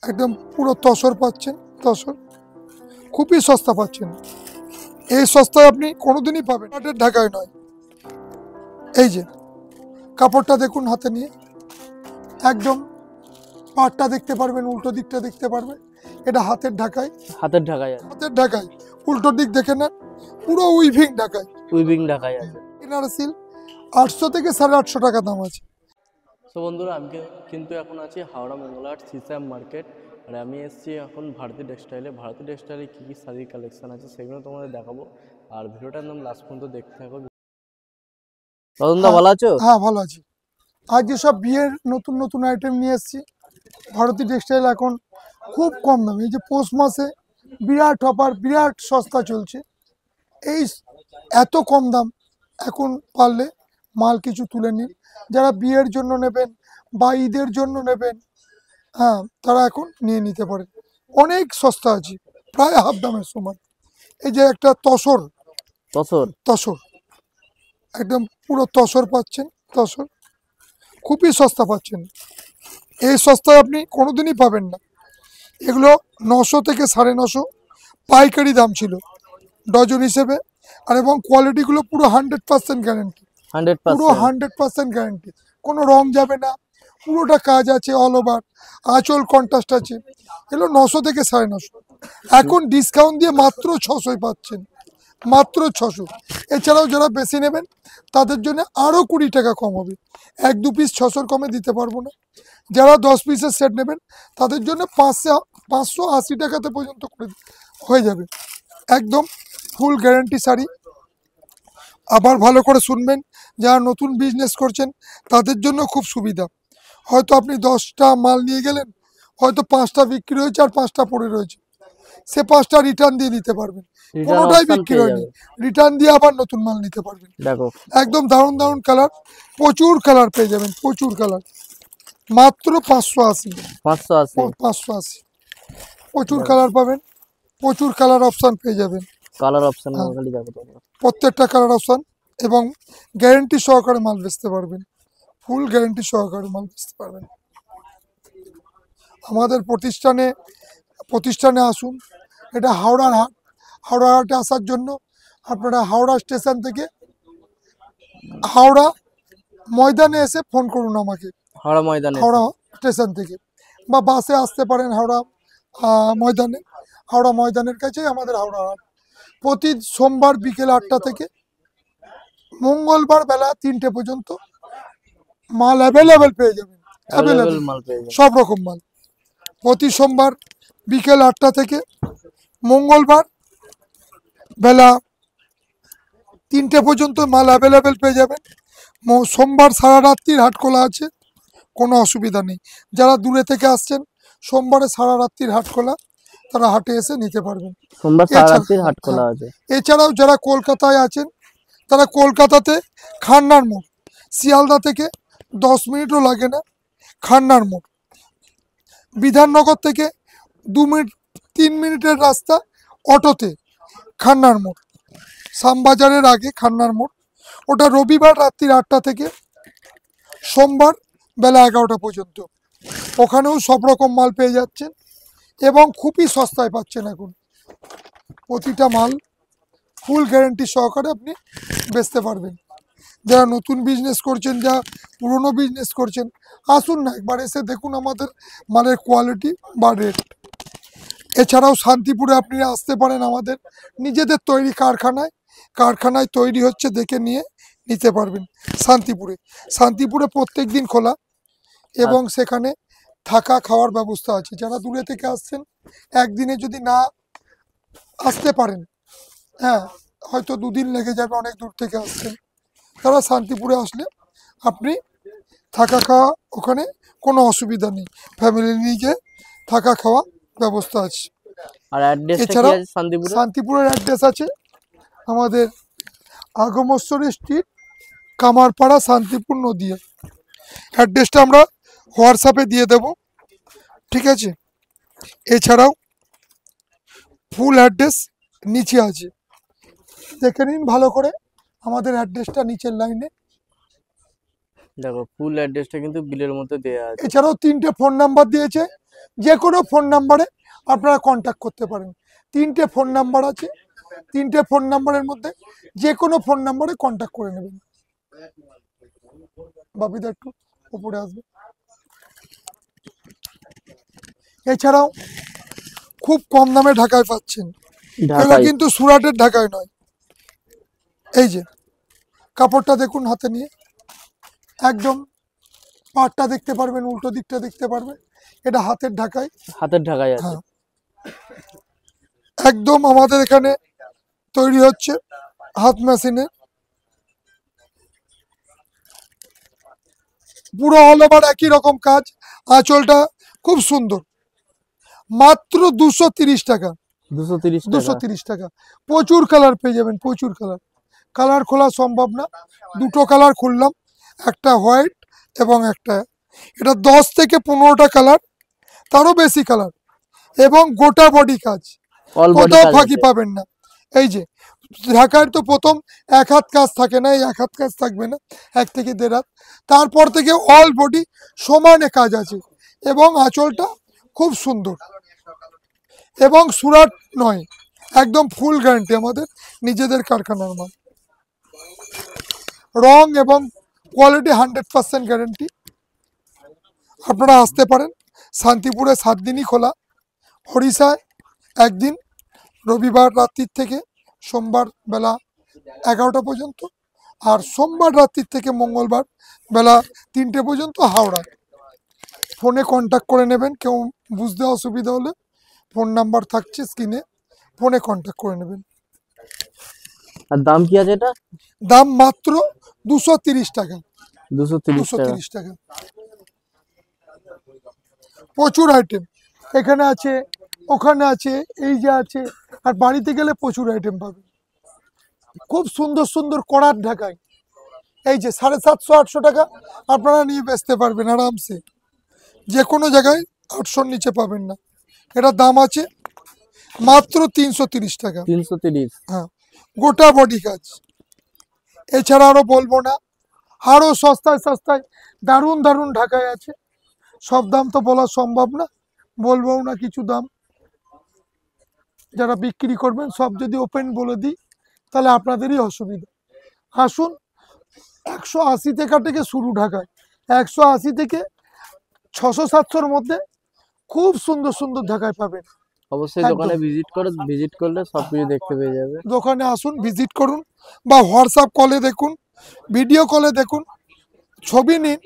একদম পুরো তসর পাচ্ছেন, তসর খুবই সস্তা পাচ্ছেন। এই সস্তায় আপনি কোনোদিনই পাবেন ঢাকায় নয়। এই যে কাপড়টা দেখুন হাতে নিয়ে, একদম পাটটা দেখতে পারবেন, উল্টো দিকটা দেখতে পারবেন। এটা হাতের ঢাকায়, হাতের ঢাকায় আছে, হাতের ঢাকায় উল্টো দিক দেখে নেন, পুরো উইভিং ঢাকায়, উইভিং ঢাকায় আছে। ইনার সিল্ক 800 থেকে 850 টাকা দাম আছে। তো বন্ধুরা, আমি কিন্তু এখন আছি হাওড়া মঙ্গলহাট সিসাম মার্কেট, আর আমি এসেছি এখন ভারতী টেক্সটাইলে। ভারতী টেক্সটাইলে কী কী শাড়ির কালেকশন আছে সেগুলো তোমাদের দেখাবো, আর ভিডিওটা একদম লাস্ট পর্যন্ত দেখতে থাকো। রতনদা ভালো আছো? হ্যাঁ ভালো আছি। আজ যে সব বিয়ের নতুন নতুন আইটেম নিয়ে এসেছি ভারতী টেক্সটাইল, এখন খুব কম দামে। এই যে পৌষ মাসে বিরাট অফার, বিরাট সস্তা চলছে। এই এত কম দাম, এখন পারলে মাল কিছু তুলে নিন। যারা বিয়ের জন্য নেবেন বা ঈদের জন্য নেবেন, হ্যাঁ তারা এখন নিয়ে নিতে পারেন। অনেক সস্তা আছে, প্রায় হাফ দামের সমান। এই যে একটা তসর, তসর তসর একদম পুরো তসর পাচ্ছেন, তসর খুবই সস্তা পাচ্ছেন। এই সস্তায় আপনি কোনোদিনই পাবেন না। এগুলো 900 থেকে 950 পাইকারি দাম ছিল ডজন হিসেবে। আর এবং কোয়ালিটিগুলো পুরো 100% গ্যারেন্টি, পুরো 100% গ্যারেন্টি। কোনো রং যাবে না, পুরোটা কাজ আছে অল ওভার, আঁচল কন্ট্রাস্ট আছে। এগুলো 900 থেকে 950, এখন ডিসকাউন্ট দিয়ে মাত্র 600 পাচ্ছেন, মাত্র 600। এছাড়াও যারা বেশি নেবেন তাদের জন্য আরও 20 টাকা কম হবে। 1-2 পিস 600 কমে দিতে পারবো না। যারা 10 পিসের সেট নেবেন তাদের জন্য 580 টাকাতে পর্যন্ত করে হয়ে যাবে। একদম ফুল গ্যারান্টি শাড়ি। আবার ভালো করে শুনবেন, যারা নতুন বিজনেস করছেন তাদের জন্য খুব সুবিধা। হয়তো আপনি 10টা মাল নিয়ে গেলেন, হয়তো 5টা বিক্রি হয়েছে আর 5টা পড়ে রয়েছে, সে 5টা রিটার্ন দিয়ে দিতে পারবেন, কোনোটাই বিক্রি হয়নি, রিটার্ন দিয়ে আবার নতুন মাল নিতে পারবেন। দেখো একদম দারুণ দারুণ কালার, প্রচুর কালার পেয়ে যাবেন, প্রচুর কালার, মাত্র 580, 580 প্রচুর কালার পাবেন, প্রচুর কালার অপশান পেয়ে যাবেন। কালার অপশন প্রত্যেকটা কালার অপশান, এবং গ্যারেন্টি সহকারে মাল বেচতে পারবেন, ফুল গ্যারেন্টি সহকারে মাল বেচতে পারবেন। আমাদের প্রতিষ্ঠানে আসুন। এটা হাওড়ার হাট। হাওড়া হাটে আসার জন্য আপনারা হাওড়া স্টেশন থেকে হাওড়া ময়দানে এসে ফোন করুন আমাকে, হাওড়া স্টেশন থেকে, বা বাসে আসতে পারেন হাওড়া ময়দানে। হাওড়া ময়দানের কাছেই আমাদের হাওড়া হাট। প্রতি সোমবার বিকেল 8টা থেকে মঙ্গলবার বেলা 3টে পর্যন্ত মাল অ্যাভেলেবেল পেয়ে যাবেন, অ্যাভেলেবেল সব রকম মাল। প্রতি সোমবার বিকেল 8টা থেকে মঙ্গলবার বেলা 3টে পর্যন্ত মাল অ্যাভেলেবেল পেয়ে যাবেন। সোমবার সারা রাত্রির হাট খোলা আছে, কোনো অসুবিধা নেই। যারা দূরে থেকে আসছেন, সোমবারে সারা রাত্রির হাট খোলা, তারা হাটে এসে নিতে পারবেন। এছাড়াও যারা কলকাতায় আছেন, তারা কলকাতাতে খান্নার মোড়, শিয়ালদা থেকে 10 মিনিটও লাগে না, খান্নার মোড়। বিধাননগর থেকে 2-3 মিনিটের রাস্তা অটোতে খান্নার মোড়, শ্যামবাজারের আগে খান্নার মোড়। ওটা রবিবার রাত্রি 8টা থেকে সোমবার বেলা 11টা পর্যন্ত। ওখানেও সব রকম মাল পেয়ে যাচ্ছেন এবং খুবই সস্তায় পাচ্ছেন। এখন প্রতিটা মাল ফুল গ্যারেন্টি সহকারে আপনি বেচতে পারবেন। যারা নতুন বিজনেস করছেন, যা পুরনো বিজনেস করছেন, আসুন না একবার এসে দেখুন আমাদের মালের কোয়ালিটি বা রেট। এছাড়াও শান্তিপুরে আপনি আসতে পারেন আমাদের নিজেদের তৈরি কারখানায় তৈরি হচ্ছে, দেখে নিয়ে নিতে পারবেন। শান্তিপুরে প্রত্যেক দিন খোলা, এবং সেখানে থাকা খাওয়ার ব্যবস্থা আছে। যারা দূরে থেকে আসছেন, একদিনে যদি না আসতে পারেন, হ্যাঁ হয়তো 2 দিন লেগে যাবে, অনেক দূর থেকে আসছেন, তারা শান্তিপুরে আসলে আপনি থাকা খাওয়া, ওখানে কোনো অসুবিধা নেই, ফ্যামিলি নিয়ে গিয়ে থাকা খাওয়া ব্যবস্থা আছে। এছাড়াও শান্তিপুরের অ্যাড্রেস আছে আমাদের আগমেশ্বরী স্ট্রিট, কামারপাড়া, শান্তিপুর, নদিয়া। অ্যাড্রেসটা আমরা হোয়াটসঅ্যাপে দিয়ে দেব, ঠিক আছে? এছাড়াও ফুল অ্যাড্রেস নিচে আছে, দেখে নিন ভালো করে। আমাদের অ্যাড্রেসটা নিচের লাইনে দেখো, ফুল অ্যাড্রেসটা কিন্তু বিলের মধ্যে দেয়া আছে। এছাড়াও 3টে ফোন নাম্বার দিয়েছে, যে কোনো ফোন নাম্বারে আপনারা কন্ট্যাক্ট করতে পারেন। 3টে ফোন নাম্বার আছে, 3টে ফোন নাম্বারের মধ্যে যে কোনো ফোন নাম্বারে কন্ট্যাক্ট করে নেবেন। বাপিদা একটু উপরে আসবে। এছাড়াও খুব কম দামে ঢাকায় পাচ্ছেন, এগুলো কিন্তু সুরাটের ঢাকায় নয়। এই যে কাপড়টা দেখুন হাতে নিয়ে, একদম পাটটা দেখতে পারবেন, উল্টো দিকটা দেখতে পারবেন, এটা হাতের ঢাকায়। আছে। হ্যাঁ, একদম আমাদের এখানে তৈরি হচ্ছে হাত মেশিনে। পুরো অল ওভার একই রকম কাজ, আঁচলটা খুব সুন্দর, মাত্র 230 টাকা। 230 টাকা, প্রচুর কালার পেয়ে যাবেন, প্রচুর কালার। কালার খোলা সম্ভব না, দুটো কালার খুললাম, একটা হোয়াইট এবং একটা, এটা 10 থেকে 15টা কালার, তারও বেশি কালার, এবং গোটা বডি কাজ, কোথাও ফাঁকি পাবেন না। এই যে ঢাকার তো প্রথম 1 হাত কাজ থাকে না, এই 1 হাত কাজ থাকবে না, 1 থেকে 1.5 হাত, তারপর থেকে অল বডি সমানে কাজ আছে, এবং আঁচলটা খুব সুন্দর, এবং সুরাট নয়, একদম ফুল গ্যারান্টি, আমাদের নিজেদের কারখানার মাল। রং এবং কোয়ালিটি 100% গ্যারান্টি। আপনারা আসতে পারেন, শান্তিপুরে 7 দিনই খোলা, হরিষায় 1 দিন, রবিবার রাত্রির থেকে সোমবার বেলা 11টা পর্যন্ত, আর সোমবার রাত্রির থেকে মঙ্গলবার বেলা 3টে পর্যন্ত হাওড়ায়। ফোনে কন্ট্যাক্ট করে নেবেন, কেউ বুঝতে অসুবিধা হলে ফোন নাম্বার থাকছে স্ক্রিনে, ফোনে কন্ট্যাক্ট করে নেবেন। আর দাম কি আছে এটা? দাম মাত্র 230 টাকা। 230 টাকা। প্রচুর আইটেম এখানে আছে, ওখানে আছে, এই যে আছে, আর বাড়িতে গেলে প্রচুর আইটেম পাবেন। খুব সুন্দর সুন্দর কড়ার ঢাকায়, এই যে 750-800 টাকা আপনারা নিয়ে বেচতে পারবেন আরামসে, যে কোনো জায়গায় 800-র নিচে পাবেন না। এটার দাম আছে মাত্র 330 টাকা। 330? হ্যাঁ, গোটা বডি কাজ। এছাড়া আরো বলবো না, আরো সস্তায় সস্তায় দারুণ দারুণ ঢাকায় আছে, সব দাম তো বলা সম্ভব না, বলবো না কিছু দাম। যারা বিক্রি করবেন সব যদি ওপেন বলে দিই তাহলে আপনাদেরই অসুবিধা। আসুন, 180 টাকা থেকে শুরু ঢাকায়, 180 থেকে 600-700-র মধ্যে খুব সুন্দর সুন্দর ঢাকায় পাবেন। অবশ্যই দোকানে ভিজিট করলে সবকিছু দেখতে পেয়ে যাবে। দোকানে আসুন, ভিজিট করুন, বা হোয়াটসঅ্যাপ কলে দেখুন, ভিডিও কলে দেখুন, ছবি নিন,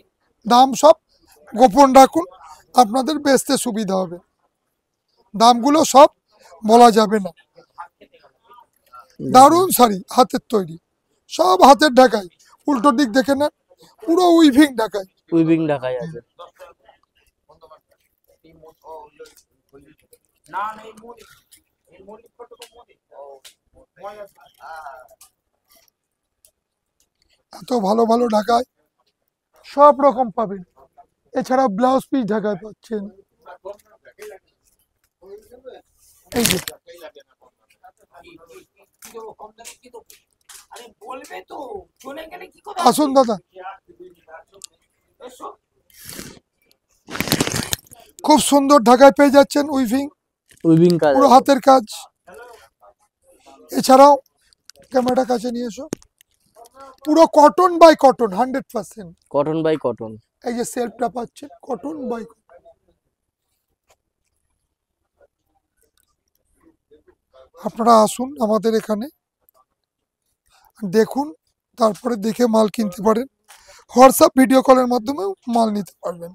দাম সব গোপন রাখুন, আপনাদের বেচতে সুবিধা হবে, দামগুলো সব বলা যাবে না। দারুণ শাড়ি, হাতের তৈরি, সব হাতের ঢাকায়, উল্টো দিক দেখে নেন, পুরো উইভিং ঢাকায়। আছে। এত ভালো ভালো ঢাকায় সব রকম পাবেন। এছাড়া ব্লাউজ পিস ঢাকায় পাচ্ছেন, এই যে আসুন দাদা, খুব সুন্দর ঢাকায় পেয়ে যাচ্ছেন, উইভিং কাজ, পুরো হাতের কাজ। এছাড়াও ক্যামেরাটা কাছে নিয়ে এসো, পুরো cotton by cotton, 100%। Cotton by cotton. এই যে সেলফটা পাচ্ছেন, কটন বাই কটন। আপনারা আসুন আমাদের এখানে, দেখুন, তারপরে দেখে মাল কিনতে পারেন, হোয়াটসঅ্যাপ ভিডিও কলের মাধ্যমেও মাল নিতে পারবেন।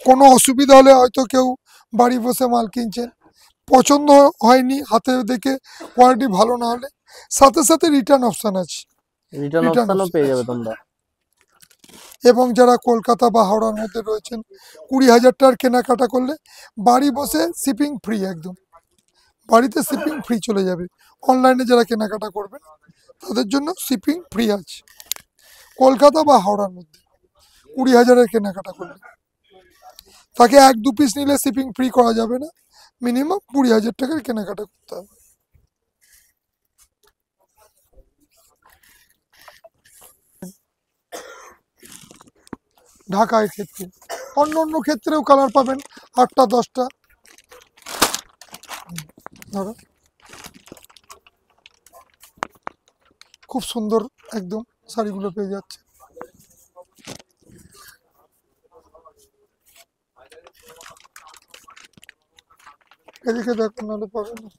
কোনো অসুবিধা হলে, হয়তো কেউ বাড়ি বসে মাল কিনছেন, পছন্দ হয়নি, হাতে দেখে কোয়ালিটি ভালো না হলে সাথে সাথে রিটার্ন অপশন আছে, রিটার্ন অপশনও পেয়ে যাবে তোমরা। এবং যারা কলকাতা বা হাওড়ার মধ্যে রয়েছেন, 20,000 টাকার কেনাকাটা করলে বাড়ি বসে শিপিং ফ্রি, একদম বাড়িতে শিপিং ফ্রি চলে যাবে। অনলাইনে যারা কেনাকাটা করবেন তাদের জন্য শিপিং ফ্রি আছে, কলকাতা বা হাওড়ার মধ্যে 20,000-এর কেনাকাটা করলে। তাকে 1-2 পিস নিলে শিপিং ফ্রি করা যাবে না, মিনিমাম 20,000 টাকার কেনাকাটা করতে হবে। ঢাকায় ক্ষেত্রে। অন্য অন্য ক্ষেত্রেও কালার পাবেন 8টা 10টা। ধরো খুব সুন্দর একদম শাড়িগুলো পেয়ে যাচ্ছে। এদিকে দেখুন, নাহলে পাবেন না।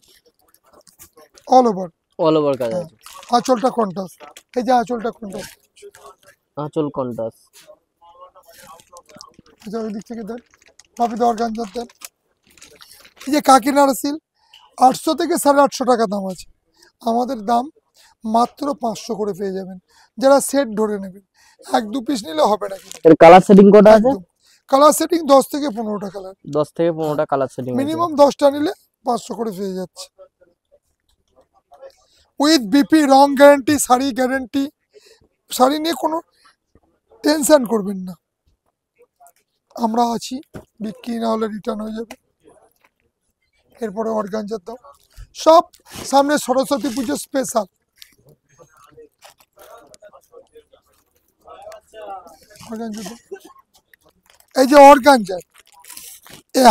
All over. অল ওভার কাজ হ্যাঁ, আছে। আঁচলটা কন্ট্রাস্ট। এই যে আঁচলটা কন্ট্রাস্ট। আঁচল কন্ট্রাস্ট। আচ্ছা, ওই দিক থেকে দেন, ভাবি দেওয়ার গাঞ্জার দেন। এই যে কাকিনাড়া সিল্ক 800 থেকে 850 টাকা দাম আছে। আমাদের দাম মাত্র 500 করে পেয়ে যাবেন, যারা সেট ধরে নেবেন। 1-2 পিস নিলে হবে না কিন্তু। এর কালার সেটিং কটা আছে? একদম কালার সেটিং 10 থেকে 15টা কালার। 10 থেকে 15টা কালার সেটিং আছে। মিনিমাম 10টা নিলে 500 করে পেয়ে যাচ্ছে। With BP, wrong guarantee, sari guarantee. Sari নিয়ে কোনো টেনশন করবেন না, আমরা আছি। বিক্রি না হলে রিটার্ন হয়ে যাবে। এরপরে অর্গানজার দাম সব সামনে সরস্বতী পুজো স্পেশাল। এই যে অর্গানজার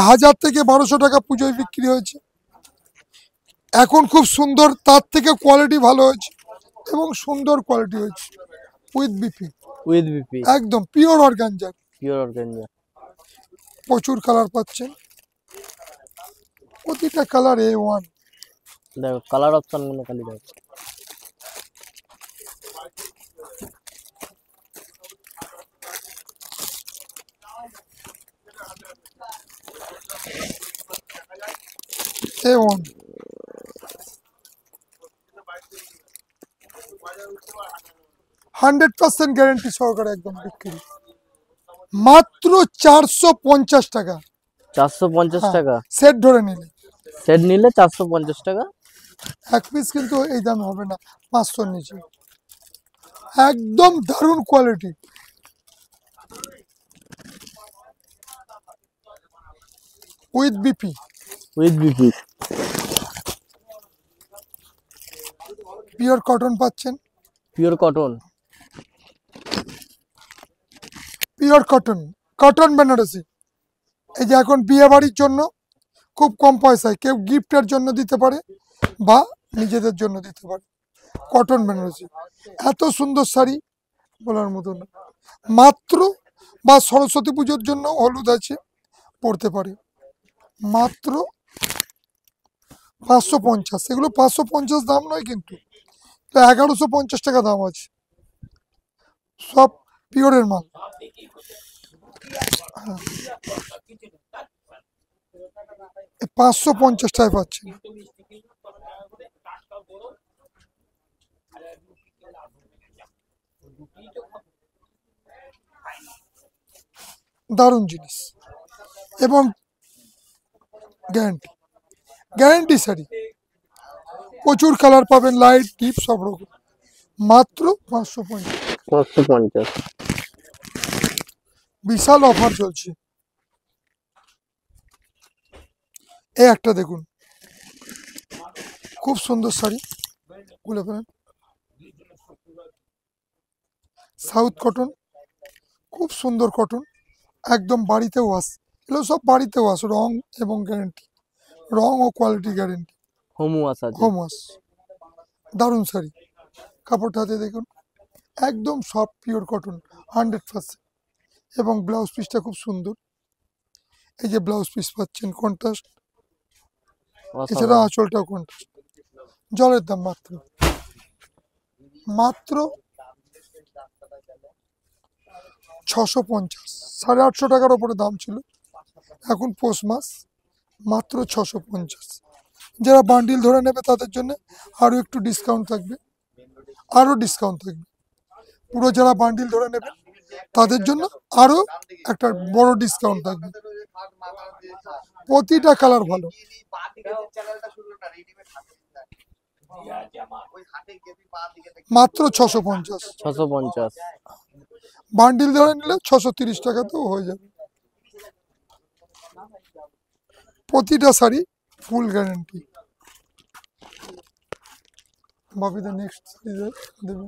1000 থেকে 1200 টাকা পুজোয় বিক্রি হয়েছে। এখন খুব সুন্দর, তার থেকে কোয়ালিটি ভালো হয়েছে এবং সুন্দর কোয়ালিটি হয়েছে। উইথ বিপি, উইথ বিপি, একদম পিওর অর্গানজার। Pure organza. প্রচুর কালার পাচ্ছেন, প্রতিটা কালার A1। দেখো কালার অপশন গুলো খালি দেখো। A1 100% গ্যারেন্টি সহকারে একদম বিক্রি। মাত্র 450 টাকা। 450 হ্যাঁ, টাকা সেট ধরে নিলে। সেট নিলে 450 টাকা। এক পিস কিন্তু এই দাম হবে না, 500 নিচে। একদম দারুণ quality. With BP, with BP, pure cotton পাচ্ছেন। Pure cotton. Pure cotton, cotton Banarasi. এই যে এখন বিয়ে বাড়ির জন্য খুব কম পয়সায় কেউ গিফটের জন্য দিতে পারে বা নিজেদের জন্য দিতে পারে। কটন বেনারসি এত সুন্দর শাড়ি বলার মতো না। মাত্র, বা সরস্বতী পুজোর জন্য হলুদ আছে, পড়তে পারে। মাত্র 550। এগুলো 550 দাম নয় কিন্তু, 1150 টাকা দাম আছে। সব পিওরের মাল। 550 টাকায় পাচ্ছেন। দারুণ জিনিস এবং গ্যারান্টি, গ্যারান্টি শাড়ি। প্রচুর কালার পাবেন, লাইট ডিপ সব রকম। মাত্র 550। 550। বিশাল অফার চলছে। এই একটা দেখুন, খুব সুন্দর শাড়ি, খুলে ফেলেন। সাউথ কটন, খুব সুন্দর কটন, একদম বাড়িতে ওয়াশ। এগুলো সব বাড়িতে ওয়াশ, রং এবং গ্যারেন্টি, রং ও কোয়ালিটি গ্যারেন্টি। হোম ওয়াশ আছে। Home wash. দারুণ শাড়ি, কাপড়টা হাতে দেখুন, একদম সব পিওর কটন 100%। এবং ব্লাউজ পিসটা খুব সুন্দর। এই যে ব্লাউজ পিস পাচ্ছেন কন্ট্রাস্ট, এছাড়া আঁচলটাও কন্ট্রাস্ট। জলের দাম মাত্র মাত্র 650। 850 টাকার ওপরে দাম ছিল, এখন পৌষ মাস, মাত্র 650। যারা বান্ডিল ধরে নেবে তাদের জন্য আরও একটু ডিসকাউন্ট থাকবে, আরও ডিসকাউন্ট থাকবে। পুরো যারা বান্ডিল ধরে নেবে তাদের জন্য আরও একটা বড় ডিসকাউন্ট থাকবে। প্রতিটা কালার ভালো। মাত্র 650। 650। বান্ডিল ধরে নিলে 630 টাকাতেও হয়ে যাবে। প্রতিটা শাড়ি ফুল গ্যারেন্টি। বাপিদা নেক্সট শাড়ি দেবে,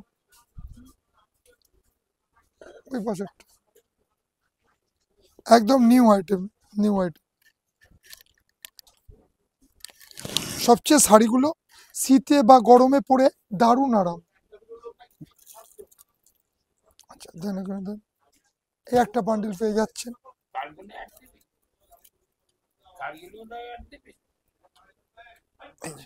ওই পাশে একটা। একদম নিউ আইটেম, নিউ আইটেম। সবচেয়ে শাড়িগুলো শীতে বা গরমে পরে দারুণ আরাম। আচ্ছা দেন এখানে দেন, এই একটা বান্ডিল পেয়ে যাচ্ছেন। এই যে,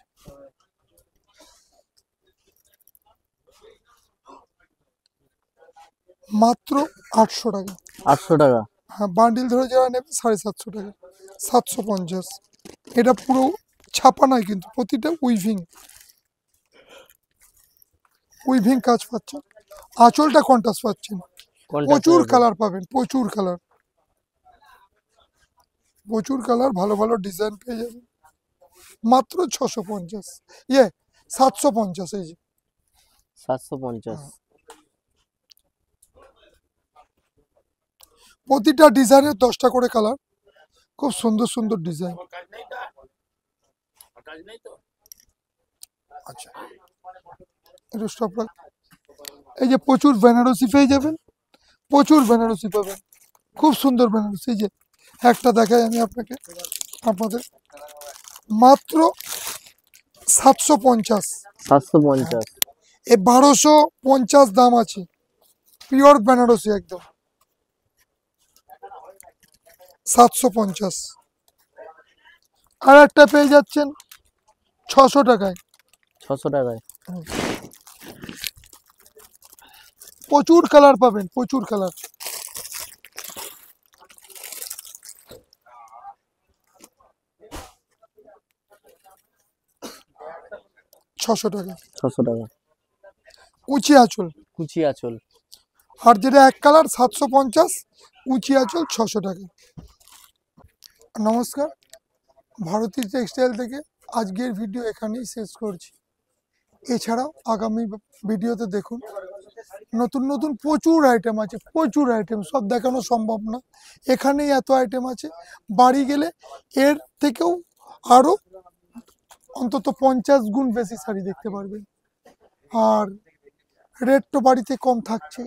মাত্র 800 টাকা। 800 টাকা। হ্যাঁ, বান্ডিল ধরে যারা নেবে 750 টাকা, 750। এটা পুরো ছাপা নয় কিন্তু, প্রতিটা উইভিং, উইভিং কাজ পাচ্ছেন। আঁচলটা কন্ট্রাস্ট পাচ্ছেন, কন্টাক্ট প্রচুর হয়ে যাবে। কালার পাবেন, প্রচুর কালার, প্রচুর কালার, ভালো ভালো ডিজাইন পেয়ে যাবেন। মাত্র 650, 750। এই যে 750। প্রতিটা ডিজাইনের 10টা করে কালার, খুব সুন্দর সুন্দর ডিজাইন। আচ্ছা একটু স্টপ রাখ। এই যে প্রচুর বেনারসি পেয়ে যাবেন, প্রচুর বেনারসি পাবেন, খুব সুন্দর বেনারসি। এই যে একটা দেখাই আমি আপনাকে, আপনাদের মাত্র 750। 750। এ 1250 দাম আছে, পিওর বেনারসি একদম, 750। আর একটা পেয়ে যাচ্ছেন 600 টাকায়। 600 টাকায়। প্রচুর কালার পাবেন, প্রচুর কালার। 600 টাকা। 600 টাকা। কুচি আঁচল, কুচি আঁচল। আর যেটা এক কালার 750, কুচি আঁচল 600 টাকা। নমস্কার, ভারতী টেক্সটাইল থেকে আজকের ভিডিও এখানেই শেষ করছি। এছাড়াও আগামী ভিডিওতে দেখুন, নতুন নতুন প্রচুর আইটেম আছে, প্রচুর আইটেম, সব দেখানো সম্ভব না। এখানেই এত আইটেম আছে, বাড়ি গেলে এর থেকেও আরও অন্তত 50 গুণ বেশি শাড়ি দেখতে পারবেন। আর রেট তো বাড়িতে কম থাকছে,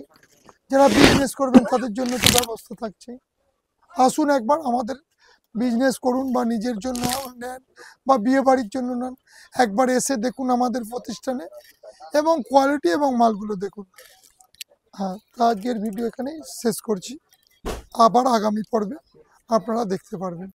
যারা বিজনেস করবেন তাদের জন্য তো ব্যবস্থা থাকছে। আসুন একবার আমাদের বিজনেস করুন, বা নিজের জন্য নেন, বা বিয়ে বাড়ির জন্য নেন, একবার এসে দেখুন আমাদের প্রতিষ্ঠানে, এবং কোয়ালিটি এবং মালগুলো দেখুন। হ্যাঁ, তো আজকের ভিডিও এখানেই শেষ করছি, আবার আগামী পর্বে আপনারা দেখতে পারবেন।